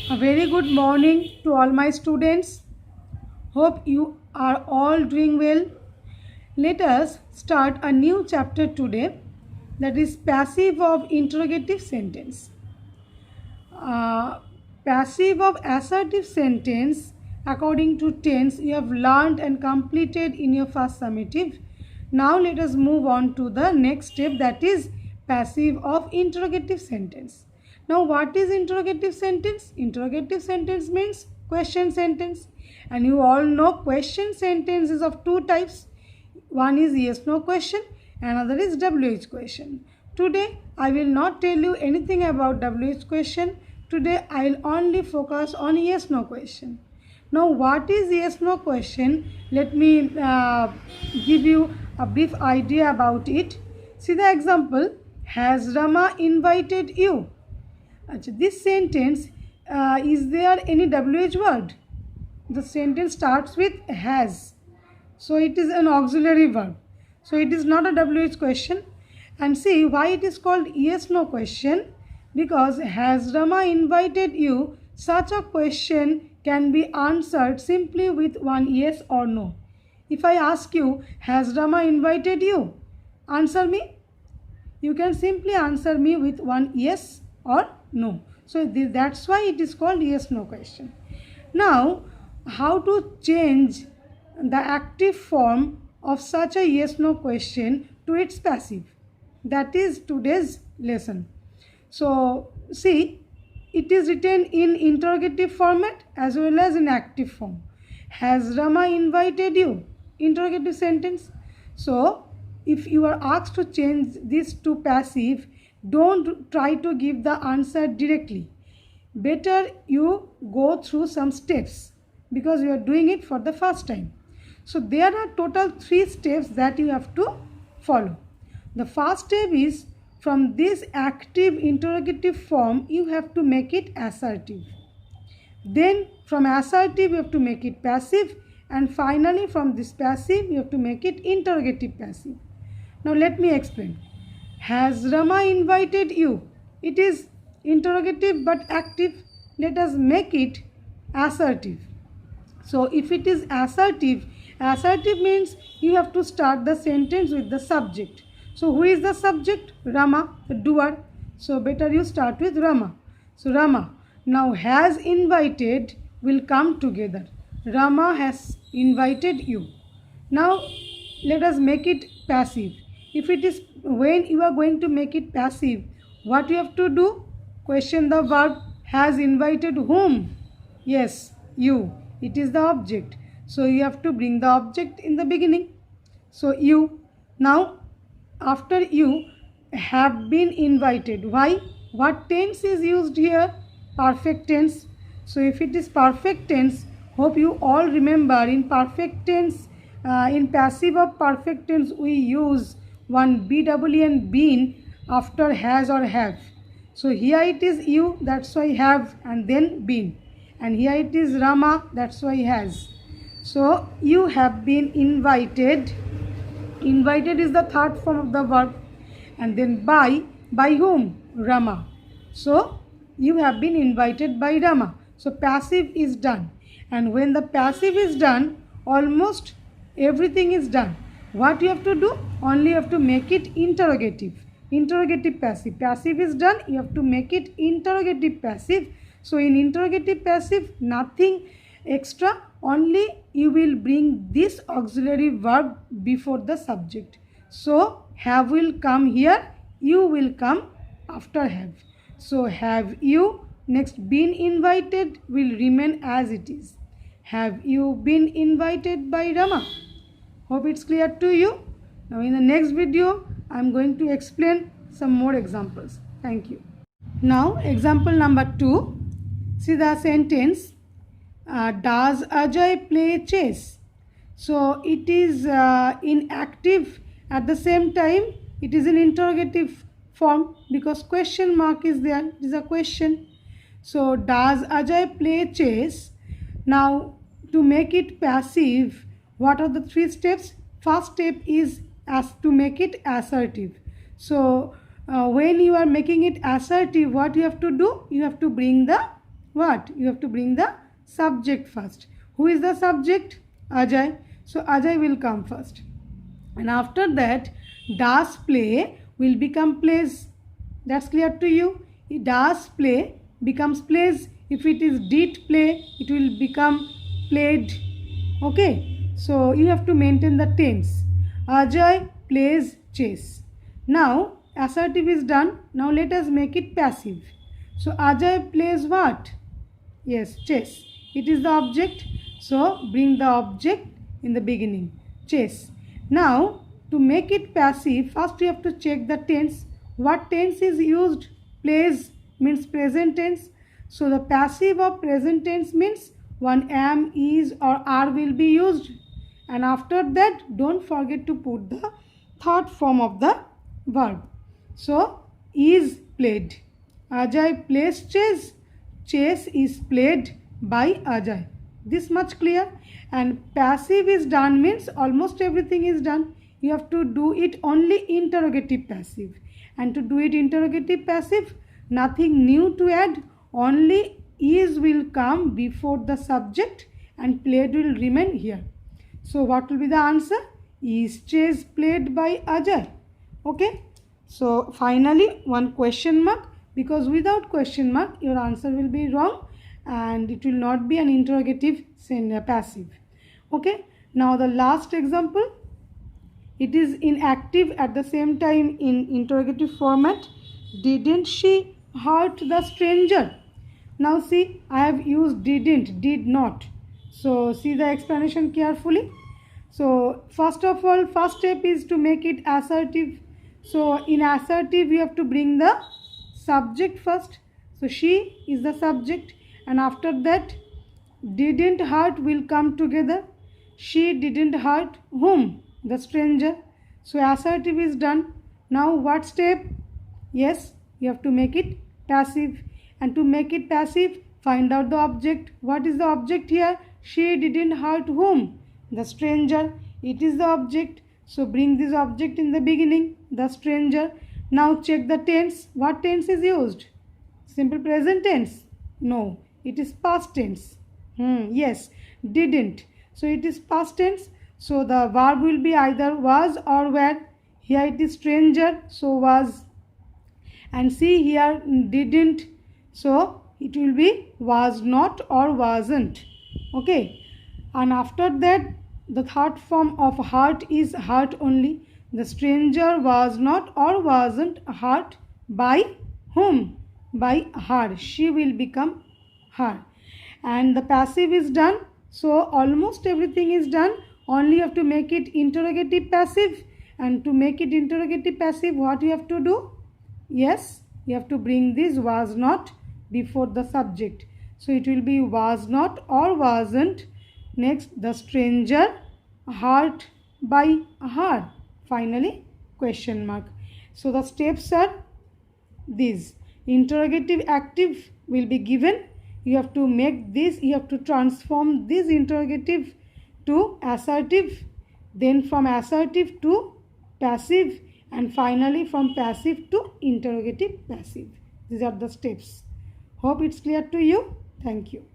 A very good morning to all my students. Hope you are all doing well. Let us start a new chapter today, that is passive of interrogative sentence. Uh, Passive of assertive sentence according to tense you have learned and completed in your first summative. Now let us move on to the next step, that is passive of interrogative sentence. Now what is interrogative sentence? Interrogative sentence means question sentence, and you all know question sentence is of two types. One is yes no question, another is WH question. Today I will not tell you anything about WH question. Today I will only focus on yes no question. Now what is yes no question? Let me give you a brief idea about it. See the example. Has Rama invited you? This sentence, is there any WH word? The sentence starts with has. So it is an auxiliary verb. So it is not a WH question. And see why it is called yes no question. Because has Rama invited you? Such a question can be answered simply with one yes or no. If I ask you, has Rama invited you? Answer me. You can simply answer me with one yes or no. So that's why it is called yes no question. Now how to change the active form of such a yes no question to its passive? That is today's lesson. So see, it is written in interrogative format as well as in active form. Has Rama invited you? Interrogative sentence. So if you are asked to change this to passive, don't try to give the answer directly. Better you go through some steps because you are doing it for the first time. So there are total 3 steps that you have to follow. The first step is, from this active interrogative form you have to make it assertive. Then from assertive you have to make it passive, and finally from this passive you have to make it interrogative passive. Now let me explain. Has Rama invited you? It is interrogative but active. Let us make it assertive. So if it is assertive, assertive means you have to start the sentence with the subject. So who is the subject? Rama, the doer. So better you start with Rama. So Rama. Now has invited will come together. Rama has invited you. Now let us make it passive. If it is, when you are going to make it passive, what you have to do? Question the verb. Has invited whom? Yes, you. It is the object. So you have to bring the object in the beginning. So you. Now after you, have been invited. Why? What tense is used here? Perfect tense. So if it is perfect tense, hope you all remember in perfect tense, in passive of perfect tense we use one BWN been after has or have. So here it is you, that's why have, and then been. And here it is Rama, that's why has. So you have been invited. Invited is the third form of the verb. And then by whom? Rama. So you have been invited by Rama. So passive is done. And when the passive is done, almost everything is done. What you have to do? Only you have to make it interrogative. Interrogative passive. Passive is done. You have to make it interrogative passive. So in interrogative passive, nothing extra. Only you will bring this auxiliary verb before the subject. So have will come here. You will come after have. So have you, next been invited will remain as it is. Have you been invited by Rama? Hope it's clear to you. Now in the next video I am going to explain some more examples. Thank you. Now example number 2. See the sentence. Does Ajay play chess? So it is in active, at the same time it is in interrogative form because question mark is there. It is a question. So does Ajay play chess? Now to make it passive, what are the 3 steps? First step is as to make it assertive. So when you are making it assertive, what you have to do? You have to bring the what? You have to bring the subject first. Who is the subject? Ajay. So Ajay will come first. And after that, does play will become plays. That's clear to you? Does play becomes plays. If it is did play, it will become played. Okay, so you have to maintain the tense. Ajay plays chess. Now assertive is done. Now let us make it passive. So Ajay plays what? Yes, chess. It is the object. So bring the object in the beginning. Chess. Now to make it passive, first you have to check the tense. What tense is used? Plays means present tense. So the passive of present tense means one am, is or are will be used. And after that, don't forget to put the third form of the verb. So is played. Ajay plays chess. Chess is played by Ajay. This much clear. And passive is done means almost everything is done. You have to do it only interrogative passive. And to do it interrogative passive, nothing new to add. Only is will come before the subject and played will remain here. So what will be the answer? Is chess played by Ajay? Okay. So finally one question mark, because without question mark your answer will be wrong and it will not be an interrogative passive. Okay. Now the last example. It is in active at the same time in interrogative format. Didn't she hurt the stranger? Now see, I have used didn't, did not. So see the explanation carefully. So first of all, first step is to make it assertive. So in assertive, you have to bring the subject first. So she is the subject, and after that, didn't hurt will come together. She didn't hurt whom? The stranger. So assertive is done. Now what step? Yes, you have to make it passive. And to make it passive, find out the object. What is the object here? She didn't hurt whom? The stranger. It is the object. So bring this object in the beginning, the stranger. Now check the tense. What tense is used? Simple present tense? No, it is past tense. Yes, didn't. So it is past tense. So the verb will be either was or were. Here it is stranger, so was. And see here didn't. So it will be was not or wasn't. Okay. And after that, the third form of hurt is hurt only. The stranger was not or wasn't hurt by whom? By her. She will become her. And the passive is done. So almost everything is done. Only you have to make it interrogative passive. And to make it interrogative passive, what you have to do? Yes, you have to bring this was not before the subject. So it will be was not or wasn't. Next, the stranger hurt by her. Finally, question mark. So the steps are these. Interrogative active will be given. You have to make this, you have to transform this interrogative to assertive, then from assertive to passive, and finally from passive to interrogative passive. These are the steps. Hope it's clear to you. Thank you.